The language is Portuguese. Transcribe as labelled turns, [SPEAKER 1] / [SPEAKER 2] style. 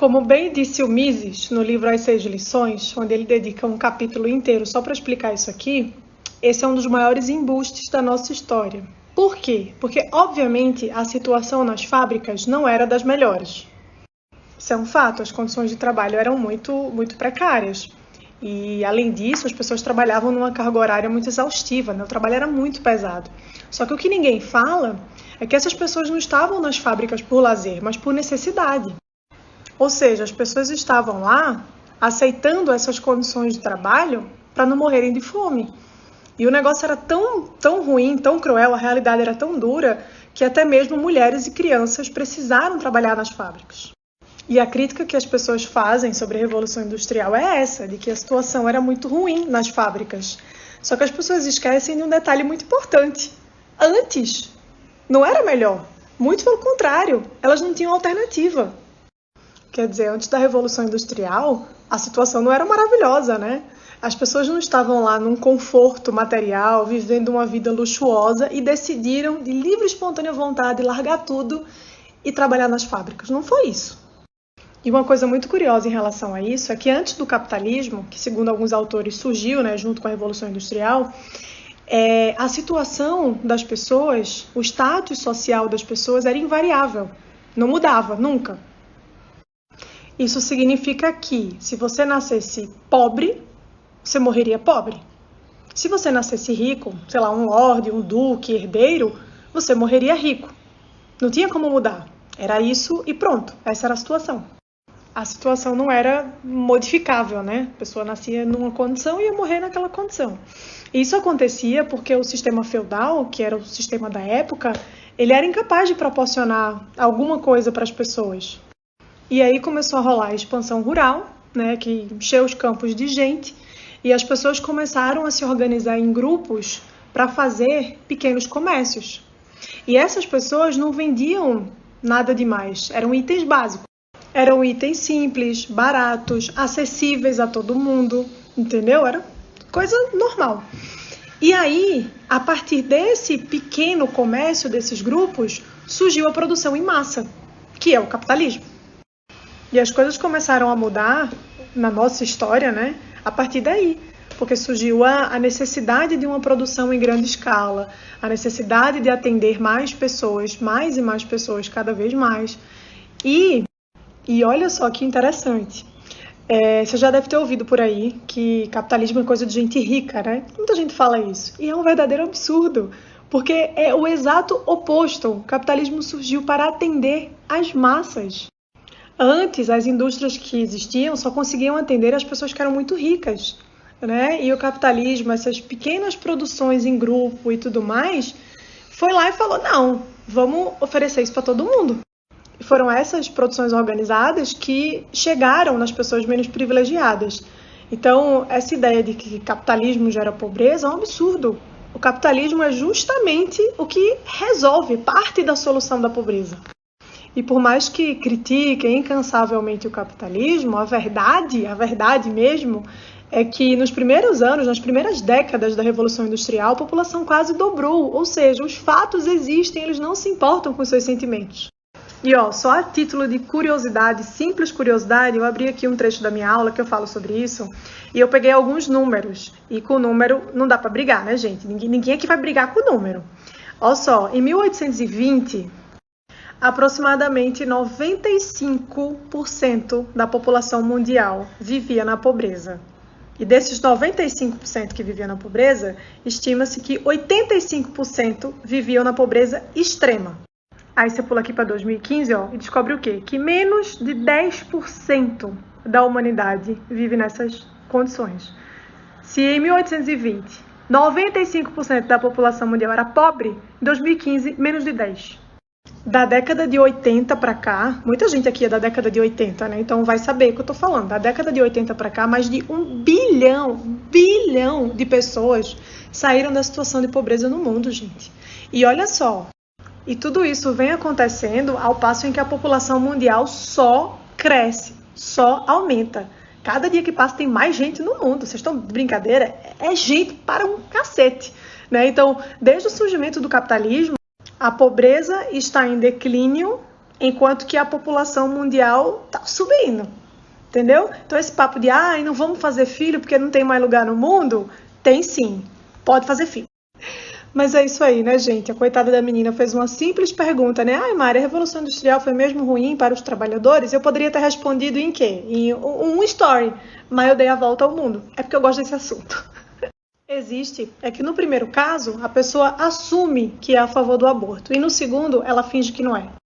[SPEAKER 1] Como bem disse o Mises no livro As 6 Lições, onde ele dedica um capítulo inteiro só para explicar isso aqui, esse é um dos maiores embustes da nossa história. Por quê? Porque, obviamente, a situação nas fábricas não era das melhores. Isso é um fato, as condições de trabalho eram muito precárias. E, além disso, as pessoas trabalhavam numa carga horária muito exaustiva, né? O trabalho era muito pesado. Só que o que ninguém fala é que essas pessoas não estavam nas fábricas por lazer, mas por necessidade. Ou seja, as pessoas estavam lá aceitando essas condições de trabalho para não morrerem de fome. E o negócio era tão ruim, tão cruel, a realidade era tão dura, que até mesmo mulheres e crianças precisaram trabalhar nas fábricas. E a crítica que as pessoas fazem sobre a Revolução Industrial é essa, de que a situação era muito ruim nas fábricas. Só que as pessoas esquecem de um detalhe muito importante. Antes, não era melhor. Muito pelo contrário, elas não tinham alternativa. Quer dizer, antes da Revolução Industrial, a situação não era maravilhosa, né? As pessoas não estavam lá num conforto material, vivendo uma vida luxuosa e decidiram, de livre e espontânea vontade, largar tudo e trabalhar nas fábricas. Não foi isso. E uma coisa muito curiosa em relação a isso é que antes do capitalismo, que segundo alguns autores surgiu, né, junto com a Revolução Industrial, a situação das pessoas, o status social das pessoas era invariável, não mudava, nunca. Isso significa que se você nascesse pobre, você morreria pobre. Se você nascesse rico, sei lá, um lorde, um duque, herdeiro, você morreria rico. Não tinha como mudar. Era isso e pronto, essa era a situação. A situação não era modificável, né? A pessoa nascia numa condição e ia morrer naquela condição. E isso acontecia porque o sistema feudal, que era o sistema da época, ele era incapaz de proporcionar alguma coisa para as pessoas. E aí começou a rolar a expansão rural, né, que encheu os campos de gente, e as pessoas começaram a se organizar em grupos para fazer pequenos comércios. E essas pessoas não vendiam nada demais, eram itens básicos. Eram itens simples, baratos, acessíveis a todo mundo, entendeu? Era coisa normal. E aí, a partir desse pequeno comércio, desses grupos, surgiu a produção em massa, que é o capitalismo. E as coisas começaram a mudar na nossa história, né? A partir daí. Porque surgiu a necessidade de uma produção em grande escala, a necessidade de atender mais pessoas, mais e mais pessoas, cada vez mais. E olha só que interessante. Você já deve ter ouvido por aí que capitalismo é coisa de gente rica, né? Muita gente fala isso. E é um verdadeiro absurdo, porque é o exato oposto. O capitalismo surgiu para atender as massas. Antes, as indústrias que existiam só conseguiam atender as pessoas que eram muito ricas, né? E o capitalismo, essas pequenas produções em grupo e tudo mais, foi lá e falou, não, vamos oferecer isso para todo mundo. E foram essas produções organizadas que chegaram nas pessoas menos privilegiadas. Então, essa ideia de que capitalismo gera pobreza é um absurdo. O capitalismo é justamente o que resolve parte da solução da pobreza. E por mais que critiquem incansavelmente o capitalismo, a verdade mesmo, é que nos primeiros anos, nas primeiras décadas da Revolução Industrial, a população quase dobrou. Ou seja, os fatos existem, eles não se importam com os seus sentimentos. E só a título de curiosidade, simples curiosidade, eu abri aqui um trecho da minha aula que eu falo sobre isso, e eu peguei alguns números. E com o número não dá para brigar, né, gente? Ninguém aqui vai brigar com o número. Olha só, em 1820... aproximadamente 95% da população mundial vivia na pobreza. E desses 95% que viviam na pobreza, estima-se que 85% viviam na pobreza extrema. Aí você pula aqui para 2015 e descobre o quê? Que menos de 10% da humanidade vive nessas condições. Se em 1820, 95% da população mundial era pobre, em 2015, menos de 10%. Da década de 80 para cá, muita gente aqui é da década de 80, né? Então vai saber o que eu tô falando. Da década de 80 para cá, mais de 1 bilhão de pessoas saíram da situação de pobreza no mundo, gente. E olha só, e tudo isso vem acontecendo ao passo em que a população mundial só cresce, só aumenta. Cada dia que passa tem mais gente no mundo. Vocês estão de brincadeira? É gente para um cacete, né? Então, desde o surgimento do capitalismo, a pobreza está em declínio enquanto que a população mundial está subindo, entendeu? Então esse papo de, não vamos fazer filho porque não tem mais lugar no mundo, tem sim, pode fazer filho. Mas é isso aí, né, gente? A coitada da menina fez uma simples pergunta, né? Mari, a Revolução Industrial foi mesmo ruim para os trabalhadores? Eu poderia ter respondido em quê? Em um story, mas eu dei a volta ao mundo. É porque eu gosto desse assunto. Existe, é que no primeiro caso, a pessoa assume que é a favor do aborto, e no segundo, ela finge que não é.